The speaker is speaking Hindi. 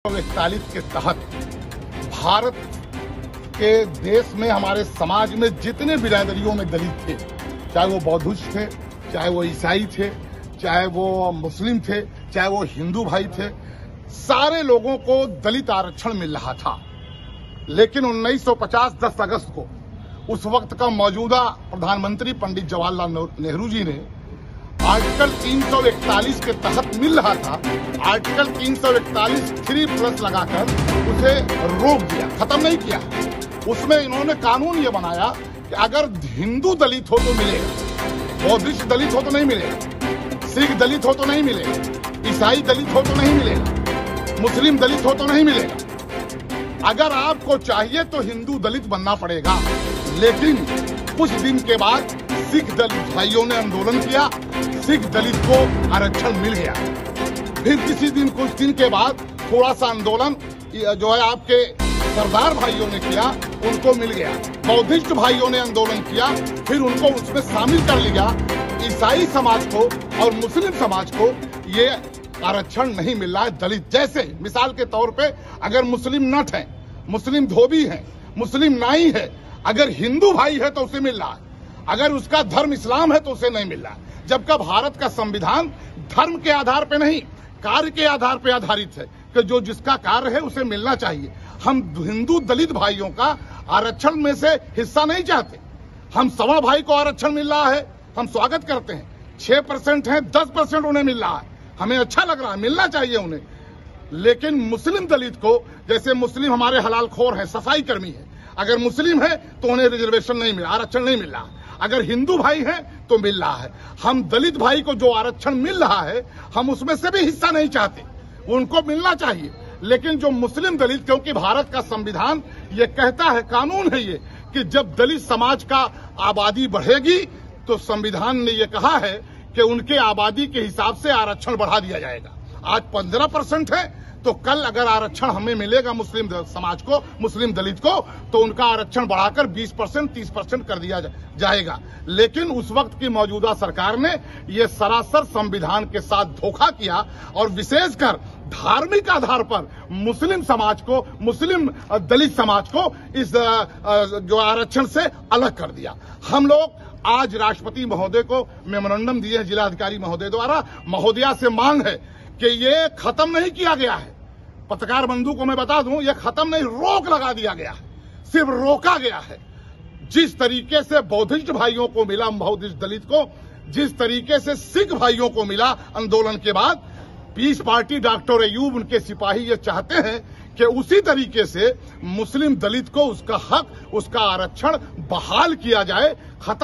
41 के तहत भारत के देश में हमारे समाज में जितने बिरादरियों में दलित थे, चाहे वो बौद्धिस्ट थे, चाहे वो ईसाई थे, चाहे वो मुस्लिम थे, चाहे वो हिंदू भाई थे, सारे लोगों को दलित आरक्षण मिल रहा था। लेकिन 1950 10 अगस्त को उस वक्त का मौजूदा प्रधानमंत्री पंडित जवाहरलाल नेहरू जी ने आर्टिकल 341 के तहत मिल रहा था, आर्टिकल 341 3+ लगाकर उसे रोक दिया, खत्म नहीं किया। उसमें इन्होंने कानून ये बनाया कि अगर हिंदू दलित हो तो मिलेगा, बौद्धिस्ट दलित हो तो नहीं मिलेगा, सिख दलित हो तो नहीं मिलेगा, ईसाई दलित हो तो नहीं मिलेगा, मुस्लिम दलित हो तो नहीं मिलेगा। अगर आपको चाहिए तो हिंदू दलित बनना पड़ेगा। लेकिन कुछ दिन के बाद सिख दलित भाइयों ने आंदोलन किया, सिख दलित को आरक्षण मिल गया। फिर कुछ दिन के बाद थोड़ा सा आंदोलन जो है आपके सरदार भाइयों ने किया, उनको मिल गया। बौद्धिस्ट भाइयों ने आंदोलन किया, फिर उनको उसमें शामिल कर लिया। ईसाई समाज को और मुस्लिम समाज को ये आरक्षण नहीं मिल रहा है। दलित जैसे मिसाल के तौर पे अगर मुस्लिम नट है, मुस्लिम धोबी है, मुस्लिम नाई है, अगर हिंदू भाई है तो उसे मिल रहा है, अगर उसका धर्म इस्लाम है तो उसे नहीं मिल रहा है। जबकि भारत का संविधान धर्म के आधार पे नहीं, कार्य के आधार पे आधारित है कि जो जिसका कार्य है उसे मिलना चाहिए। हम हिंदू दलित भाइयों का आरक्षण में से हिस्सा नहीं चाहते। हम सवर्ण भाई को आरक्षण मिल रहा है, हम स्वागत करते हैं। 6% है, 10% उन्हें मिल रहा है, हमें अच्छा लग रहा है, मिलना चाहिए उन्हें। लेकिन मुस्लिम दलित को, जैसे मुस्लिम हमारे हलाल खोर है, सफाई कर्मी है, अगर मुस्लिम है तो उन्हें रिजर्वेशन नहीं मिला, आरक्षण नहीं मिल रहा। अगर हिंदू भाई है तो मिल रहा है। हम दलित भाई को जो आरक्षण मिल रहा है, हम उसमें से भी हिस्सा नहीं चाहते, उनको मिलना चाहिए। लेकिन जो मुस्लिम दलित, क्योंकि भारत का संविधान ये कहता है, कानून है ये, कि जब दलित समाज का आबादी बढ़ेगी तो संविधान ने ये कहा है कि उनके आबादी के हिसाब से आरक्षण बढ़ा दिया जाएगा। आज 15% है, तो कल अगर आरक्षण हमें मिलेगा मुस्लिम समाज को, मुस्लिम दलित को, तो उनका आरक्षण बढ़ाकर 20% 30% कर दिया जाएगा। लेकिन उस वक्त की मौजूदा सरकार ने यह सरासर संविधान के साथ धोखा किया और विशेषकर धार्मिक आधार पर मुस्लिम समाज को, मुस्लिम दलित समाज को इस जो आरक्षण से अलग कर दिया। हम लोग आज राष्ट्रपति महोदय को मेमोरेंडम दिए हैं जिलाधिकारी महोदय द्वारा। महोदया से मांग है कि ये खत्म नहीं किया गया है। पत्रकार बंधु को मैं बता दूं, ये खत्म नहीं, रोक लगा दिया गया है, सिर्फ रोका गया है। जिस तरीके से बौद्धिस्ट भाइयों को मिला, बौद्धिस्ट दलित को, जिस तरीके से सिख भाइयों को मिला आंदोलन के बाद, पीस पार्टी डॉक्टर अयूब, उनके सिपाही ये चाहते हैं कि उसी तरीके से मुस्लिम दलित को उसका हक, उसका आरक्षण बहाल किया जाए। खत्म